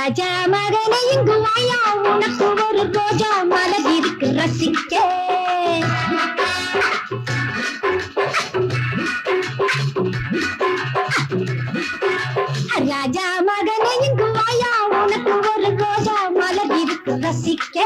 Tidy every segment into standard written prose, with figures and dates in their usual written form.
ராஜா மகனை இங்கு வாயா, உனக்கு ஒரு ரோஜா மலர் இருக்கு ரசிக்க. ராஜா மகனை இங்கு வாயா, உனக்கு ஒரு ரோஜா மலர் இருக்கு ரசிக்க.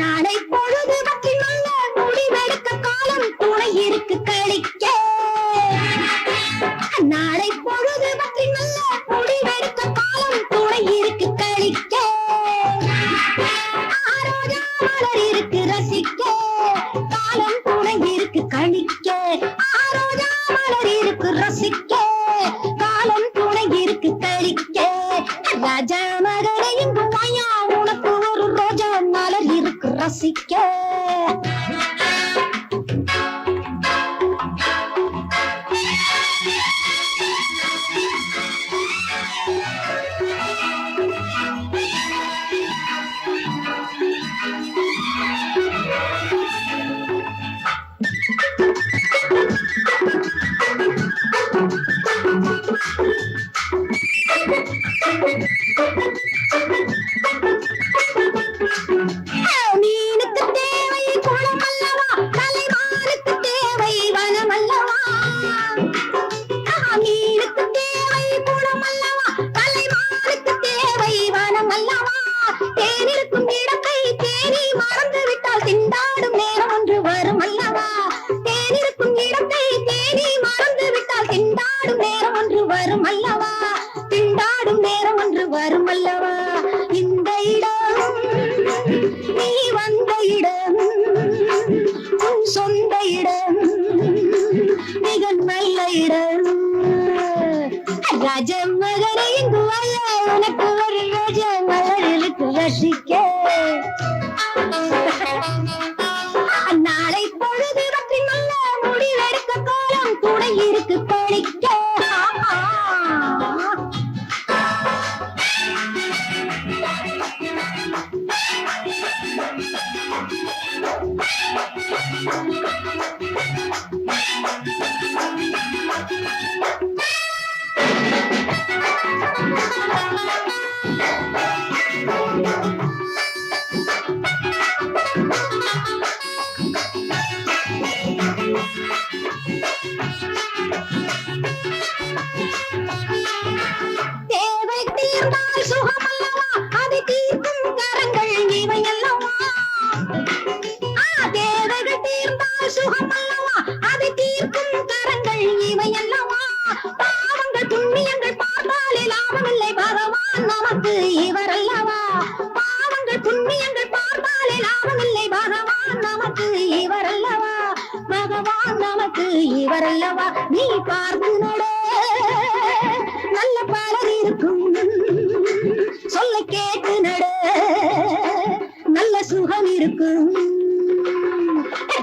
நாளை பொழுது பற்றி நல்ல முடிவெடுக்க காலம் துணை இருக்கு கழிக்க. நாளை பொழுது பற்றி நல்ல முடிவெடுக்க காலம் துணை இருக்கு கழிக்க. ரோஜா மலர் இருக்கு ரசிக்க, காலம் துணை இருக்கு கழிக்க. ரோஜா மலர் இருக்கு ரசிக்க, காலம் துணை இருக்கு கழிக்க. ராஜா மகனை இங்கு வாயா, உனக்கு ஒரு ரோஜா மலர் இருக்கு ரசிக்க. மீனுக்கு தேவை குளம் அல்லவா, தலைமானுக்கு தேவை வனம் அல்லவா. மீனுக்கு தேவை குளம் அல்லவா, தலைமானுக்கு தேவை வனம் அல்லவா. தேனிருக்கும் இடத்தை தேனி மறந்து விட்டால் திண்டாடும் நேரம் ஒன்று வரும் அல்லவா. தேனிருக்கும் இடத்தை தேனி மறந்து விட்டால் திண்டாடும் நேரம் ஒன்று வரும் அல்லவா. திண்டாடும் நேரம் ஒன்று வரும் அல்லவா. இந்த இடம் நீ வந்த இடம், உன் சொந்த இடம், மிக நல்ல இடம். ராஜ மகனை இங்கு வாயா, உனக்கு ஒரு ரோஜா மலர் இருக்கு ரசிக்க. நாளை பொழுது பற்றி நல்ல முடிவெடுக்க காலம் துணை இருக்கு கழிக்க. தேவை தீர்ந்தால் சுகம் அல்லவா, அதை தீர்க்கும் கரங்கள் இவை அல்லவா. தேவைகள் தீர்ந்தால் சுகம் அல்லவா, அதை தீர்க்கும் கரங்கள் இவை அல்லவா. பாவங்கள் புண்ணியங்கள் பார்த்தாலே லாபமில்லை, பகவான் நமக்கு இவர் அல்லவா. பாவங்கள் புண்ணியங்கள் பார்த்தாலே லாபமில்லை, பகவான் நமக்கு இவர் அல்லவா. பகவான் நமக்கு இவர் அல்லவா. நீ பார்த்து நட, நல்ல பலர் இருக்கும், சொல்ல கேட்டு நட, நல்ல சுகம் இருக்கும்.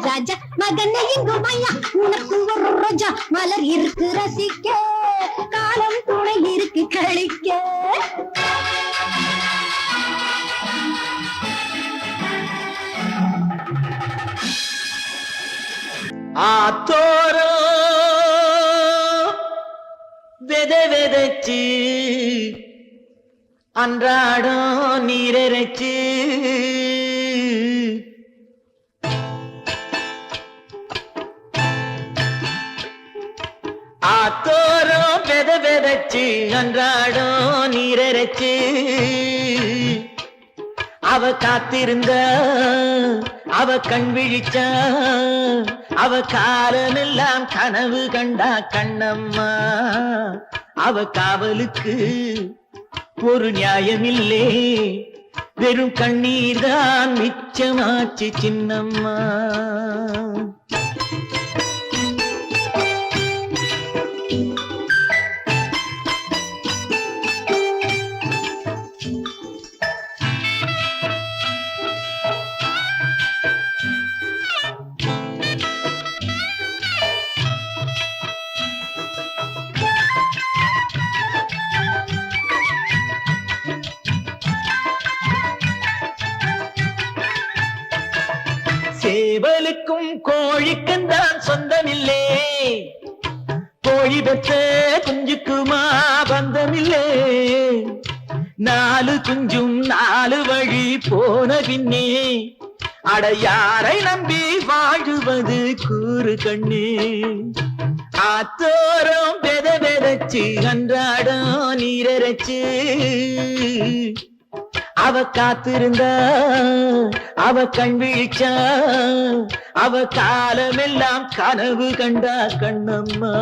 ராஜா மகனை இங்கு வாயா, உனக்கு ஒரு ரோஜா மலர் இருக்கு ரசிக்க, காலம் துணை இருக்கு கழிக்க. ஆத்தோரோ வெதை வெதைச்சு அன்றாடம் நீரரைச்சு ஆத்தோரோ வெதை வெதைச்சு அன்றாடம் நீரரைச்சு அவ காத்திருந்த அவ கண் விழிச்சா அவ காலமெல்லாம் கனவு கண்டா கண்ணம்மா. அவ காவலுக்கு ஒரு நியாயமில்லே, வெறும் கண்ணீர் தான் மிச்சமாச்சு சின்னம்மா. சேவலுக்கும் கோழிக்கும் தான் சொந்தமில்லே, கோழி பெற்ற குஞ்சுக்குமா பந்தமில்லே. நாலு குஞ்சும் நாலு வழி போன பின்னே அட யாரை நம்பி வாழுவது கூறு கண்ணே ஆத்தோரம் பெத பெதச்சு அன்றாடம் நீரரைச்சு அவ காத்திருந்தா அவ கண் விழிச்சா அவ காலமெல்லாம் கனவு கண்டா கண்ணம்மா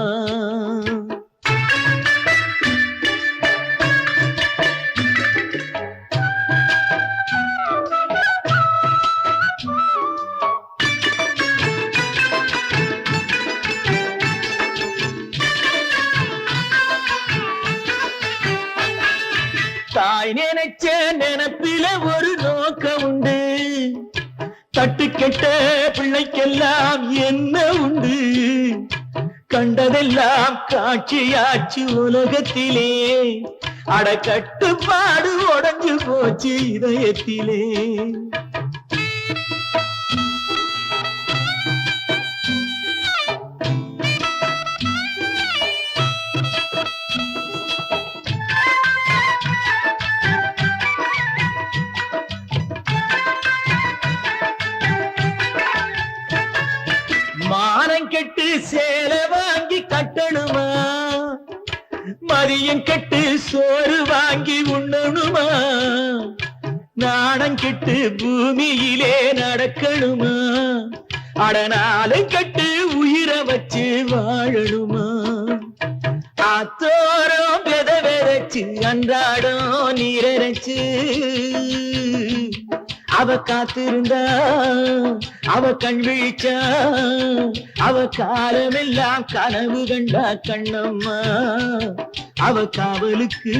தாய் நினைச்ச நினைப்பில ஒரு நோக்கம் உண்டு தட்டு கெட்ட பிள்ளைக்கெல்லாம் என்ன உண்டு கண்டதெல்லாம் காட்சியாச்சு உலகத்திலே அட கட்டுப்பாடு உடைஞ்சு போச்சு இதயத்திலே மானம் கெட்டு சேலை வாங்கி கட்டணுமா மதியம் கெட்டு சோறு வாங்கி உண்ணணுமா நாணம் கெட்டு பூமியிலே நடக்கணுமா அடனாலும் கெட்டு உயிரை வச்சு வாழணுமா ஆத்தோரம் பெத வெதச்சு அன்றாடம் நீரரைச்சு அவ காத்திருந்தா அவ கண் விழிச்சா அவ காலமெல்லாம் கனவு கண்டா கண்ணம்மா அவ காவலுக்கு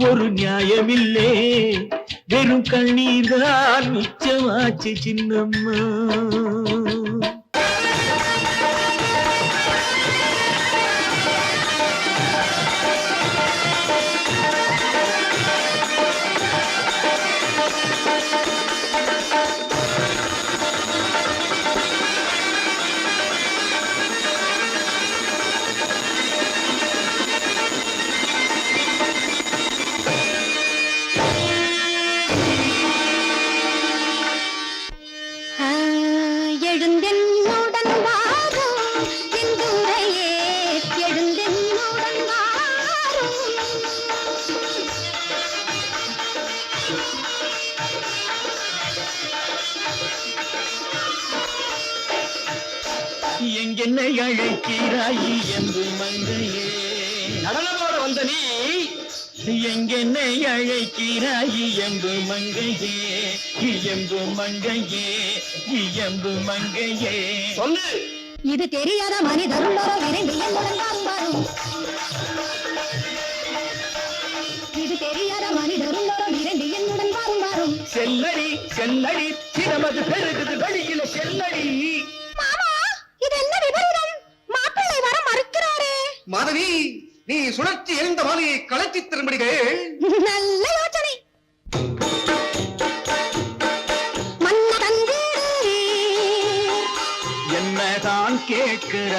ஒரு நியாயமில்லே வெறும் கண்ணீர் தான் மிச்சமாச்சு சின்னம்மா எழுந்தென்னுடன் வாரும் இந்துரையே எழுந்தென்னுடன் வாரும் எங்கென்னை அழைக்கிறாய் என்று மங்கையே நடனமோட வந்த நீ எங்கென்னை அழைக்கிறாய் என்று மங்கையே இயம்பு மங்கையே இயம்பு மங்கையே சொல்லு இது தெரியாத மனிதருள்ளோரோ விரைந்து என்னுடன் வாரும் இது தெரியாத மனிதருள்ளோரோ விரைந்து என்னுடன் வாரும் செல்லடி செல்லடி சினமது பெருகுது வெளியில செல்லடி மாமா இது என்ன விபரீதம் மாப்பிள்ளை வர மறுக்கிறாரே மாதவி நீ சுழற்சி எரிந்த மாலையை கலத்தி திரும்படிகள் நல்ல யோசனை என்னதான் கேட்கிறாய்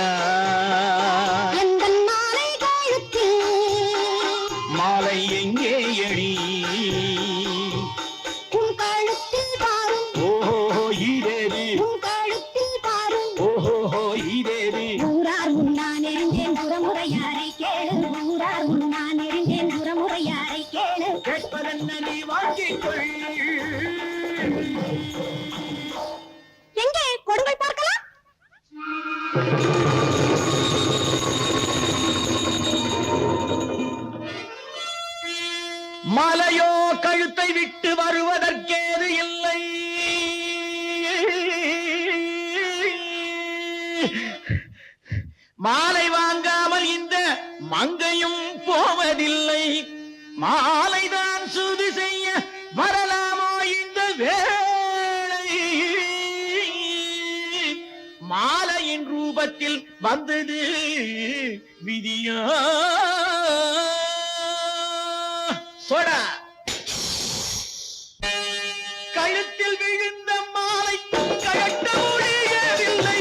எந்த மாலை காலத்தில் மாலை எங்கே எடி உன் கழுத்தில் பாரும் ஓஹோ இதேவி உன் கழுத்தில் பாரும் ஓஹோ இதேவி ஊரார் முன்னான் எரிந்தேன் புறமுறையாரை கேளு ஊரார் முன்னான் எரிந்தேன் புறமுறையாரை கேளு கேட்பதென்ன நீ வாங்கிக்கொள் எங்கே கொடுங்கள் பார்க்கலாம் மலையோ கழுத்தை விட்டு வருவதற்கேது இல்லை மாலை வாங்காமல் இந்த மங்கையும் போவதில்லை மாலைதான் சுதி செய்ய வரலாமோ இந்த வேளை மாலையின் ரூபத்தில் வந்தது விதியா சொடா கழுத்தில் விழுந்த மாலை கழட்ட முடியவில்லை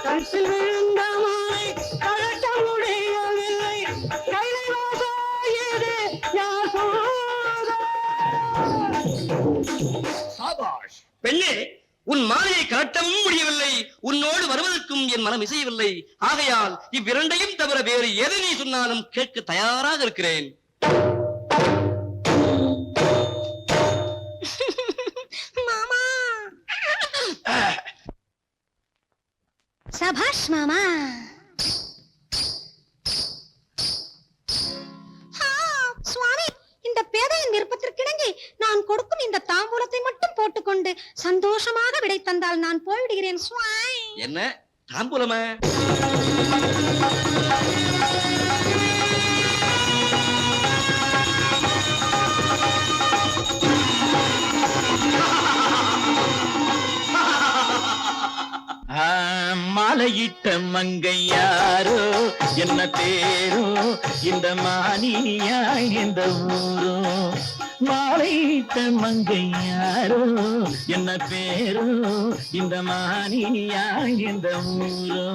கழுத்தில் விழுந்த மாலை கழட்ட சாபாஷ். பெண்ணே, உன் மாலையை கலட்டவும் முடியவில்லை, உன்னோடு வருவதற்கும் என் மனம் இசையவில்லை. ஆகையால் இவ்விரண்டையும் தவிர வேறு எதை நீ சொன்னாலும் கேட்க தயாராக இருக்கிறேன். மாமா. சபாஷ் மாமா. சுவாமி, இந்த பேதையின் விருப்பத்திற்கிணங்கி நான் கொடுக்கும் இந்த தாம்பூலத்தை மட்டும் போட்டுக்கொண்டு சந்தோஷமாக விடை தந்தால் நான் போய்விடுகிறேன். சுவாமி. என்ன தாம்பூலமா? மாலையிட்ட மங்கை யாரோ, என்ன தேரோ, இந்த மானியா இந்த ஊரோ. மாலையிட்ட மங்கை யாரோ, என்ன பேரோ, இந்த மானியா இந்த ஊரோ.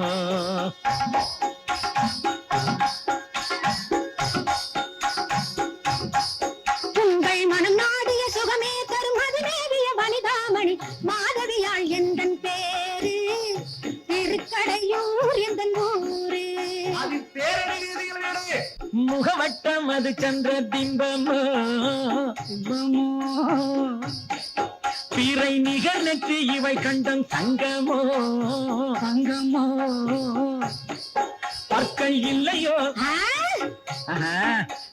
உங்கள் மனம் நாடிய சுகமே தரும் அது மேவிய வனிதாமணி மாதவியாள் எந்தன் பேரு, திருக்கடையூர் எந்தன் ஊரு. அது பேரழகியது. முகவட்டம் அது சந்திர பிம்பமோ, பிறை நிகர் நெற்றி இவை கண்டம் சங்கமோ, சங்கமோ. பற்கள் இல்லையோ,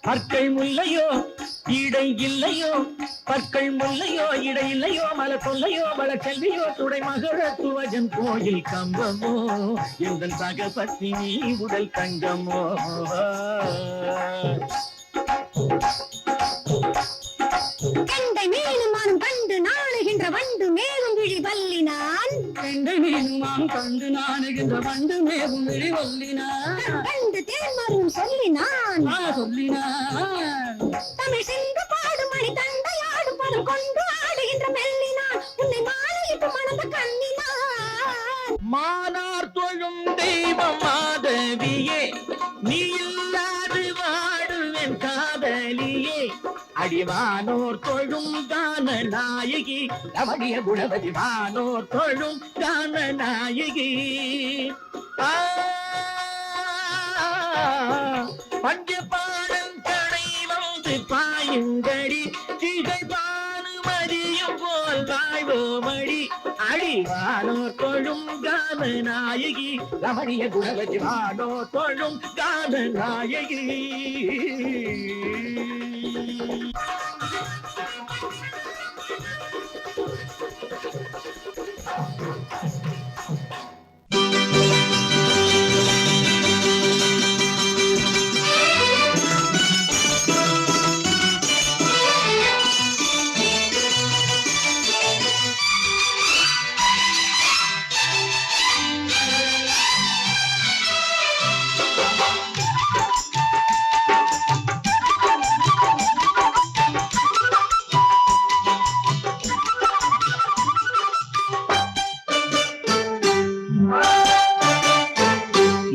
பற்கள் முல்லையோ, இடை இல்லையோ, பற்கள் முல்லையோ, இடை இல்லையோ, மல கொல்லையோ, மல கல்வியோ, துடை மகள துவஜன் கோயில் கம்பமோ, எந்த சகபத்தி நீ உடல் தங்கமோ. கண்டை மீனும் மானும் கண்டு நாணுகின்ற வண்டு மேலும் விழி வல்லினான், கண்டை மீனும் மானும் கண்டு நாணுகின்ற வண்டு மேலும் விழி வல்லினான், கண்டு தேன்மரும் சொல்லினான், சொல்லினான். தமிழ் சென்று பாடும் மணி தந்தையாடும் பதம் கொண்டு ஆடுகின்ற மெல்லினான், உன்னை மாலையிட்டு மணந்த கண்ணினான். மானார் தொழும் தெய்வம் மாதவியே, நீ இல்லாது வாடுவேன் காதலியே. அடிவானோர் தொழும் கான நாயகி, ரமணிய குணவதி வானோர் தொழும் கான நாயகி. பஞ்சபாடன் கடை வந்து பாயுங்கடி, திகை பானுமதியும் போல் வாழ்வோமடி. அடிவானோர் தொழும் கான நாயகி, ரமணிய குணவதி வானோர் தொழும் கான நாயகி.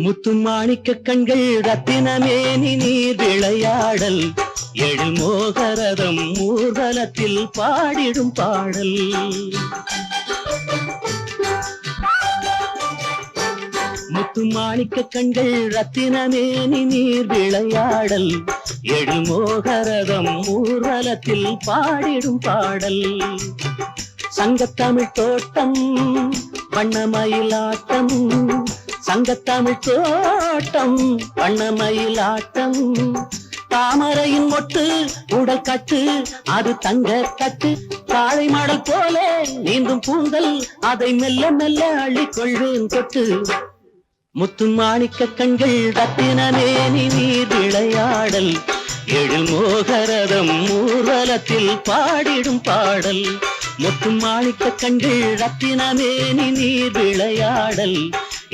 முத்து மாணிக்க கண்கள் ரத்தினமேனி நீர் விளையாடல், எழில் மோகரதம் ஊர்வலத்தில் பாடிடும் பாடல். முத்து மாணிக்க கண்கள் ரத்தினமேனி நீர் விளையாடல், எழில் மோகரதம் ஊர்வலத்தில் பாடிடும் பாடல். சங்கத்தமிழ் தோட்டம் வண்ணமயிலாட்டம், சங்கத்தமிழ் தோட்டம் வண்ணமயிலாட்டம். தாமரையின் மொட்டு உடல் கட்டு அது தங்க கட்டு, காளை மாடல் போல நீந்தும் பூந்தல் அதை மெல்ல மெல்ல அள்ளிக்கொள்வேன் தொட்டு. முத்து மாணிக்க கண்கள் ரத்தினமேனி நீர் விளையாடல், எழில் மோகரதம் ஊர்வலத்தில் பாடிடும் பாடல். முத்து மாணிக்க கண்கள் ரத்தினமேனி நீர் விளையாடல்,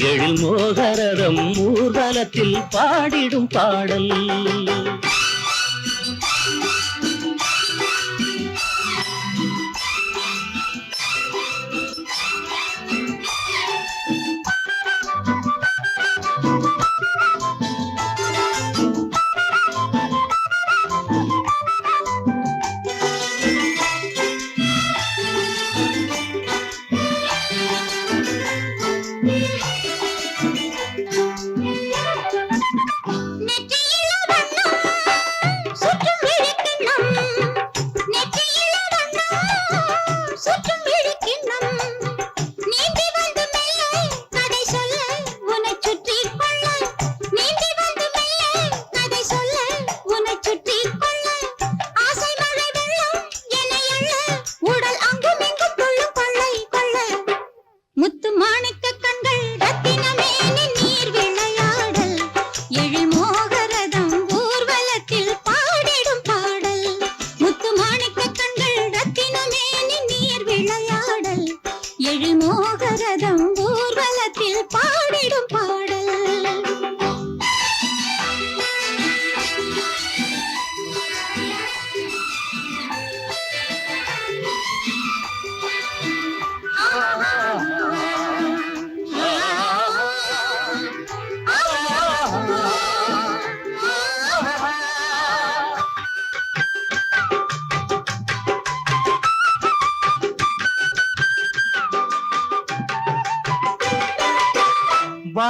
எழில் மோகரதம் ஊர்வலத்தில் பாடிடும் பாடல்.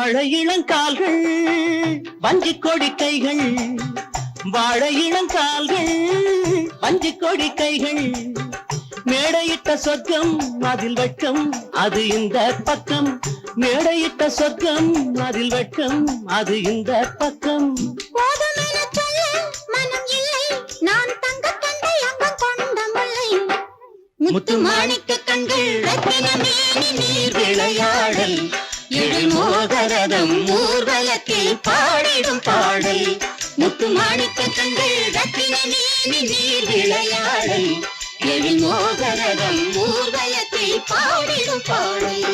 வாழை இளங்கால்கள் வஞ்சி கொடி கைகள் வாழை இளங்கால்கள் வஞ்சி கொடி கைகள் மேடையிட்ட சொர்க்கம் அதில் வெட்கம் அது இந்த பக்கம் மேடையிட்ட சொர்க்கம் அதில் வெட்கம் அது இந்த பக்கம் போதுமென சொல்ல மனம் இல்லை நான் தங்க கண்டை அங்கம் கொண்ட முல்லை முத்து மாணிக்க கண்கள் ரத்தின மேனி நீர் விளையாடல் எழில் மோகரதம் ஊர்வலத்தில் பாடிடும் பாடல் முத்து மாணிக்க கண்கள் ரத்தின மேனி நீர் விளையாடல் எழில் மோகரதம் ஊர்வலத்தில் பாடிடும் பாடல்